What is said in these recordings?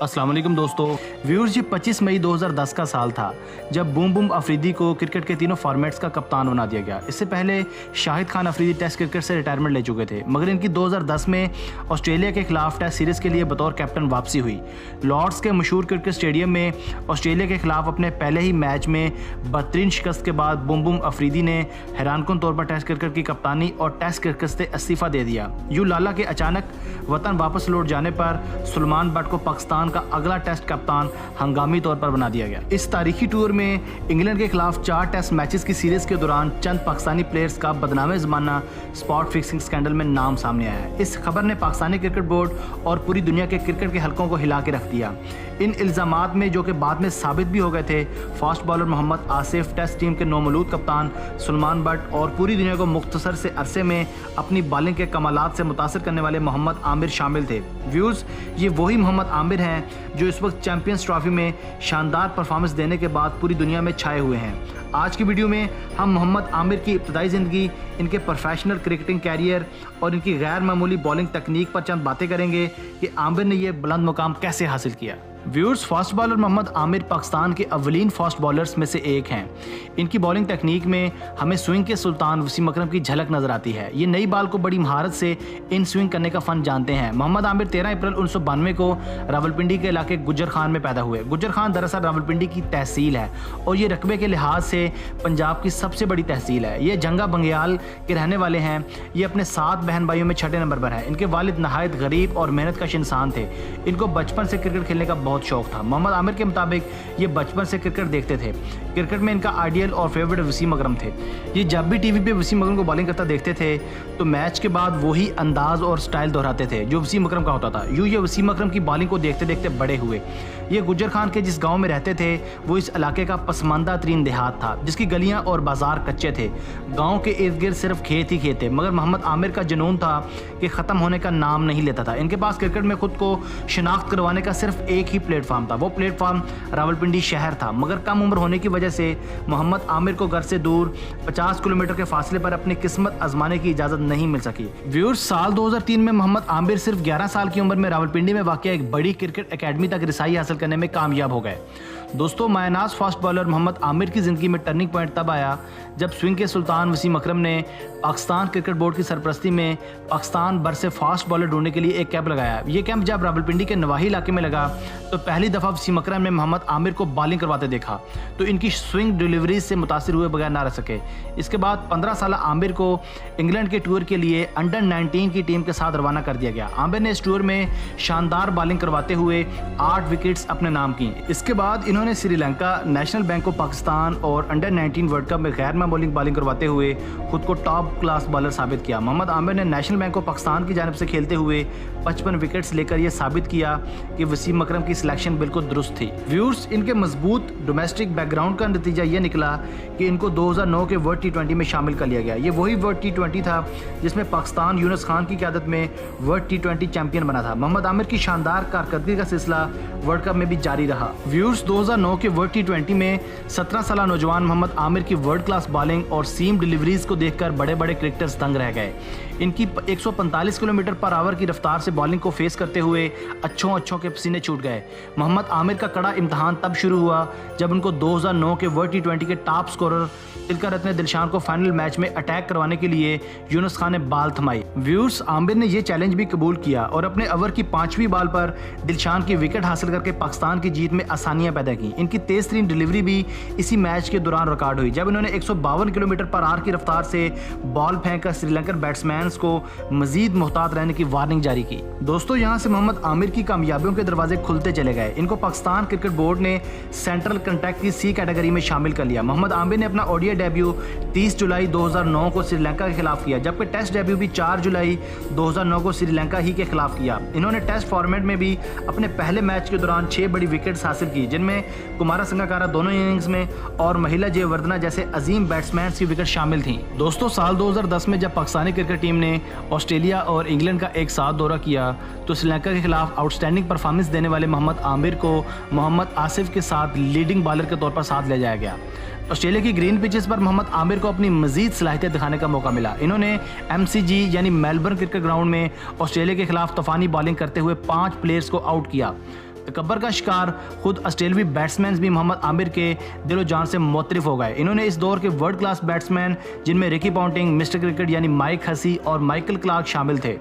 अस्सलाम वालेकुम दोस्तों व्यूअर्स, ये 25 मई 2010 का साल था जब बूम बूम अफरीदी को क्रिकेट के तीनों फॉर्मेट्स का कप्तान बना दिया गया। इससे पहले शाहिद खान अफरीदी टेस्ट क्रिकेट से रिटायरमेंट ले चुके थे, मगर इनकी 2010 में ऑस्ट्रेलिया के खिलाफ टेस्ट सीरीज़ के लिए बतौर कैप्टन वापसी हुई। लॉर्ड्स के मशहूर क्रिकेट स्टेडियम में ऑस्ट्रेलिया के खिलाफ अपने पहले ही मैच में बदतरीन शिकस्त के बाद बूम बूम अफरीदी ने हैरानकुन तौर पर टेस्ट क्रिकेट की कप्तानी और टेस्ट क्रिकेट से इस्तीफ़ा दे दिया। यूं लाला के अचानक वतन वापस लौट जाने पर सुलेमान बट को पाकिस्तान का अगला टेस्ट कप्तान हंगामी तौर पर बना दिया गया। इस तारीखी टूर में इंग्लैंड के खिलाफ 4 टेस्ट मैचेस की सीरीज के दौरान चंद पाकिस्तानी प्लेयर्स का बदनामे ज़माना स्पॉट फिक्सिंग स्कैंडल में नाम सामने आया है। इस खबर ने पाकिस्तानी क्रिकेट बोर्ड और पूरी दुनिया के क्रिकेट के हलकों को हिला के रख दिया। इन इल्ज़ामात में, जो कि बाद में साबित भी हो गए थे, fast bowler Mohammad Asif, test team के नौमौलूद कप्तान सुलेमान बट और पूरी दुनिया को मुख्तसर से अरसे में अपनी बॉलिंग के कमालात से मुतासर करने वाले मोहम्मद आमिर शामिल थे। व्यूज़, ये वही मोहम्मद आमिर हैं जो इस वक्त चैंपियंस ट्रॉफी में शानदार परफॉर्मेंस देने के बाद पूरी दुनिया में छाए हुए हैं। आज की वीडियो में हम मोहम्मद आमिर की इब्तदाई ज़िंदगी, इनके प्रोफेशनल क्रिकेटिंग कैरियर और इनकी गैर मामूली बॉलिंग तकनीक पर चंद बातें करेंगे कि आमिर ने यह बुलंद मुकाम कैसे हासिल किया। Viewers, fast bowler Mohammad Amir Pakistan के अव्वलीन फास्ट बॉलर्स में से एक हैं। इनकी बॉलिंग टेक्निक में हमें स्विंग के सुल्तान वसीम अकरम की झलक नजर आती है। ये नई बाल को बड़ी महारत से इन स्विंग करने का फ़न जानते हैं। मोहम्मद आमिर 13 अप्रैल 1992 को रावलपिंडी के इलाके गुज्जर खान में पैदा हुए। गुज्जर खान दरअसल रावलपिंडी की तहसील है और ये रकबे के लिहाज से पंजाब की सबसे बड़ी तहसील है। ये जंगा बंगियाल के रहने वाले हैं। ये अपने 7 बहन भाइयों में 6ठे नंबर पर है। इनके वालिद नहायत गरीब और मेहनत कश इंसान थे। इनको बचपन से क्रिकेट खेलने का बहुत शौक था। मोहम्मद आमिर के मुताबिक ये बचपन से क्रिकेट देखते थे। क्रिकेट में इनका आइडियल और फेवरेट वसीम अकरम थे। ये जब भी टीवी पे वसीम अकरम को बॉलिंग करता देखते थे तो मैच के बाद वही अंदाज और स्टाइल दोहराते थे जो वसीम अकरम का होता था। यूँ ये वसीम अकरम की बॉलिंग को देखते देखते बड़े हुए। ये गुज्जर खान के जिस गांव में रहते थे वो इस इलाके का पसमानदा तरीन देहात था, जिसकी गलियां और बाजार कच्चे थे। गांव के इर्द गिर्द सिर्फ खेत ही खेत थे, मगर मोहम्मद आमिर का जुनून था कि ख़त्म होने का नाम नहीं लेता था। इनके पास क्रिकेट में खुद को शिनाख्त करवाने का सिर्फ एक ही प्लेटफॉर्म था। वो प्लेटफॉर्म रावलपिंडी शहर था, मगर कम उम्र होने की वजह से मोहम्मद आमिर को घर से दूर 50 किलोमीटर के फासले पर अपनी किस्मत आजमाने की इजाज़त नहीं मिल सकी। व्यूअर्स, साल 2003 में मोहम्मद आमिर सिर्फ 11 साल की उम्र में रावलपिंडी में वाक़ एक बड़ी क्रिकेट एकेडमी तक रिसाई हासिल करने में कामयाब हो गए। दोस्तों, मायनाज फास्ट बॉलर मोहम्मद आमिर की ज़िंदगी में टर्निंग पॉइंट तब आया जब स्विंग के सुल्तान वसीम अकरम ने पाकिस्तान क्रिकेट बोर्ड की सरपरस्ती में पाकिस्तान भर से फास्ट बॉलर ढूंढने के लिए एक कैंप लगाया। ये कैंप जब रावलपिंडी के नवाही इलाके में लगा तो पहली दफ़ा वसीम अकरम ने मोहम्मद आमिर को बॉलिंग करवाते देखा तो इनकी स्विंग डिलीवरी से मुतासिर हुए बगैर ना रह सके। इसके बाद 15 साल आमिर को इंग्लैंड के टूर के लिए अंडर 19 की टीम के साथ रवाना कर दिया गया। आमिर ने इस टूर में शानदार बॉलिंग करवाते हुए 8 विकेट्स अपने नाम की। इसके बाद इन्होंने Sri Lanka, national bank of Pakistan और अंडर 19 वर्ल्ड कप में गैर मामूली बॉलिंग करवाते हुए खुद को टॉप क्लास बॉलर साबित किया। मोहम्मद आमिर ने नेशनल बैंक ऑफ पाकिस्तान की जानिब से खेलते हुए 55 विकेट्स लेकर यह साबित किया कि वसीम अकरम की सिलेक्शन बिल्कुल दुरुस्त थी। व्यूअर्स, इनके मजबूत डोमेस्टिक बैकग्राउंड का नतीजा यह निकला कि इनको 2009 के वर्ल्ड T20 में शामिल कर लिया गया। ये वही वर्ल्ड T20 था जिसमें पाकिस्तान यूनुस खान की क़यादत में वर्ल्ड T20 चैंपियन बना था। मोहम्मद आमिर की शानदार कारकर्दगी का सिलसिला वर्ल्ड कप में भी जारी रहा। व्यूअर्स, 2009 के वर्ल्ड T20 में 17 साल नौजवान मोहम्मद आमिर की वर्ल्ड क्लास बॉलिंग और सीम डिलीवरीज को देखकर बड़े बड़े क्रिकेटर्स दंग रह गए। इनकी 145 किलोमीटर पर आवर की रफ्तार से बॉलिंग को फेस करते हुए अच्छों के पसीने छूट गए। मोहम्मद आमिर का कड़ा इम्तहान तब शुरू हुआ जब उनको 2009 के वर्ल्ड T20 के टॉप स्कोरर तिलकर रत्ने दिलशान को फाइनल मैच में अटैक करवाने के लिए यूनुस खान ने बाल थमाई। व्यूअर्स, आमिर ने यह चैलेंज भी कबूल किया और अपने ओवर की 5वीं बाल पर दिलशान की विकेट हासिल करके पाकिस्तान की जीत में आसानियां पैदा की। इनकी तेज तरीन डिलीवरी भी इसी मैच के दौरान रिकॉर्ड हुई जब इन्होंने 152 किलोमीटर पर आवर की रफ्तार से बॉल फेंककर श्रीलंकन बैट्समैन को मजीद मुहतात रहने की वार्निंग जारी की। दोस्तों, यहाँ से मोहम्मद आमिर की कामयाबियों के दरवाजे खुलते चले गए। इनको पाकिस्तान क्रिकेट बोर्ड ने सेंट्रल कंट्रैक्ट की C कैटेगरी में शामिल कर लिया। मोहम्मद आमिर ने अपना ओडीआई डेब्यू 30 जुलाई 2009 को श्रीलंका के खिलाफ किया, जबकि टेस्ट डेब्यू भी 4 जुलाई 2009 को श्रीलंका ही के खिलाफ किया। इन्होंने टेस्ट फॉर्मेट में भी अपने पहले मैच के दौरान 6 बड़ी विकेट्स हासिल की, जिनमें कुमारा संगकारा दोनों इनिंग्स में और महिला जयवर्धना जैसे अजीम बैट्समैन की विकेट शामिल थी। दोस्तों, साल 2010 में जब पाकिस्तानी क्रिकेट टीम ने ऑस्ट्रेलिया और इंग्लैंड का एक साथ दौरा किया तो श्रीलंका के खिलाफ आउटस्टैंडिंग परफॉर्मेंस देने वाले मोहम्मद आमिर को मोहम्मद आसिफ के साथ लीडिंग बॉलर के तौर पर साथ ले जाया गया। ऑस्ट्रेलिया की ग्रीन पिचेस पर मोहम्मद आमिर को अपनी मजीद सलाहियत दिखाने का मौका मिला। इन्होंने MCG यानी मेलबर्न क्रिकेट ग्राउंड में ऑस्ट्रेलिया के खिलाफ तूफानी बॉलिंग करते हुए 5 प्लेयर्स को आउट किया। गब्बर का शिकार खुद ऑस्ट्रेलियावी बैट्समैन भी मोहम्मद आमिर के दिलो जान से मुतरिफ हो गए। इन्होंने इस दौर के वर्ल्ड क्लास बैट्समैन जिनमें रिकी पॉन्टिंग, मिस्टर क्रिकेट यानी माइक हसी और माइकल क्लार्क शामिल थे।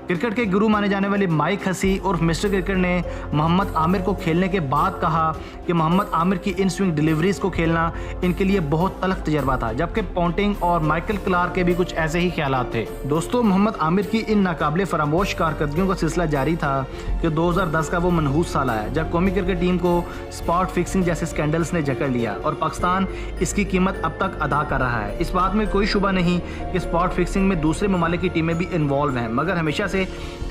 क्रिकेट के गुरु माने जाने वाले माइक हसी और मिस्टर क्रिकेट ने मोहम्मद आमिर को खेलने के बाद कहा कि मोहम्मद आमिर की इन स्विंग डिलीवरीज को खेलना इनके लिए बहुत तलख तजर्बा था, जबकि पॉन्टिंग और माइकल क्लार्क के भी कुछ ऐसे ही ख्यालात थे। दोस्तों, मोहम्मद आमिर की इन नाकाबिले फरामोश कारकर्दगियों का सिलसिला जारी था कि 2010 का वो मनहूस साल आया जब कौमी क्रिकेट टीम को स्पॉट फिक्सिंग जैसे स्कैंडल्स ने जकड़ लिया और पाकिस्तान इसकी कीमत अब तक अदा कर रहा है। इस बात में कोई शुबा नहीं कि स्पॉट फिक्सिंग में दूसरे ममालिक की टीमें भी इन्वॉल्व हैं, मगर हमेशा से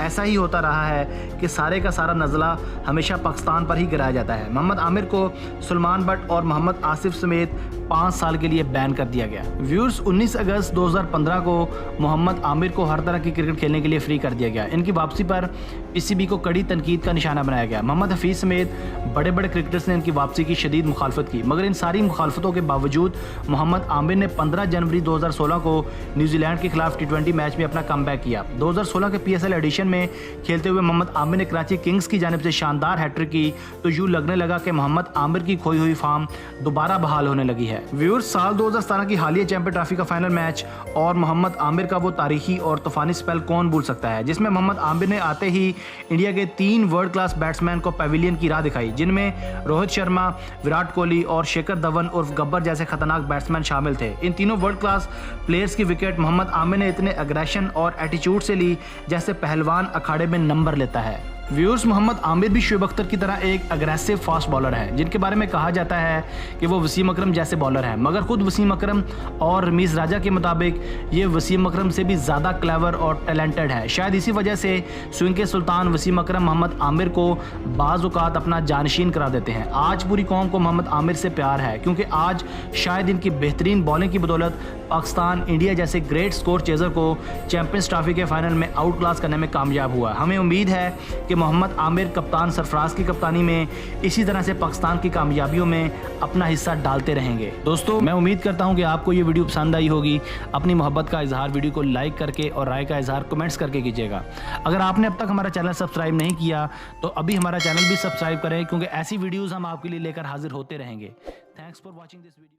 ऐसा ही होता रहा है कि सारे का सारा नज़ला हमेशा पाकिस्तान पर ही गिराया जाता है। मोहम्मद आमिर को सलमान बट और मोहम्मद आसिफ समेत 5 साल के लिए बैन कर दिया गया। व्यूअर्स, 19 अगस्त 2015 को मोहम्मद आमिर को हर तरह की क्रिकेट खेलने के लिए फ्री कर दिया गया। इनकी वापसी पर पीसीबी को कड़ी तनकीद का निशाना बनाया गया। मोहम्मद हफीज़ समेत बड़े बड़े क्रिकेटर्स ने इनकी वापसी की शदीद मुखालफत की, मगर इन सारी मुखालफतों के बावजूद मोहम्मद आमिर ने 15 जनवरी 2016 को न्यूजीलैंड के खिलाफ T20 मैच में अपना कमबैक किया। 2016 के PSL एडिशन में खेलते हुए मोहम्मद आमिर ने कराची किंग्स की जानिब से शानदार हैट्रिक की, तो यूँ लगने लगा कि मोहम्मद आमिर की खोई हुई फॉर्म दोबारा बहाल होने लगी है। व्यूअर्स, साल 2017 की हालिया चैंपियन ट्रॉफी का फाइनल मैच और मोहम्मद आमिर का वो तारीखी और तूफानी स्पेल कौन भूल सकता है, जिसमें मोहम्मद आमिर ने आते ही इंडिया के 3 वर्ल्ड क्लास बैट्समैन को पैविलियन की राह दिखाई, जिनमें रोहित शर्मा, विराट कोहली और शिखर धवन उर्फ गब्बर जैसे खतरनाक बैट्समैन शामिल थे। इन तीनों वर्ल्ड क्लास प्लेयर्स की विकेट मोहम्मद आमिर ने इतने एग्रेशन और एटीट्यूड से ली जैसे पहलवान अखाड़े में नंबर लेता है। व्यूअर्स, मोहम्मद आमिर भी शुएब अख्तर की तरह एक अग्रेसिव फास्ट बॉलर है, जिनके बारे में कहा जाता है कि वो वसीम अकरम जैसे बॉलर हैं, मगर खुद वसीम अकरम और रमीज़ राजा के मुताबिक ये वसीम अकरम से भी ज़्यादा क्लेवर और टैलेंटेड है। शायद इसी वजह से स्विंग के सुल्तान वसीम अकरम मोहम्मद आमिर को बाज़ औक़ात अपना जानशीन करा देते हैं। आज पूरी कौम को मोहम्मद आमिर से प्यार है, क्योंकि आज शायद इनकी बेहतरीन बॉलिंग की बदौलत पाकिस्तान इंडिया जैसे ग्रेट स्कोर चेज़र को चैंपियंस ट्रॉफी के फाइनल में आउट क्लास करने में कामयाब हुआ। हमें उम्मीद है कि मोहम्मद आमिर कप्तान सरफराज की कप्तानी में इसी तरह से पाकिस्तान की कामयाबियों में अपना हिस्सा डालते रहेंगे। दोस्तों, मैं उम्मीद करता हूं कि आपको ये वीडियो पसंद आई होगी। अपनी मोहब्बत का इजहार वीडियो को लाइक करके और राय का इजहार कमेंट्स करके कीजिएगा। अगर आपने अब तक हमारा चैनल सब्सक्राइब नहीं किया तो अभी हमारा चैनल भी सब्सक्राइब करें, क्योंकि ऐसी वीडियोज़ हम आपके लिए लेकर हाजिर होते रहेंगे। Thanks for watching this video.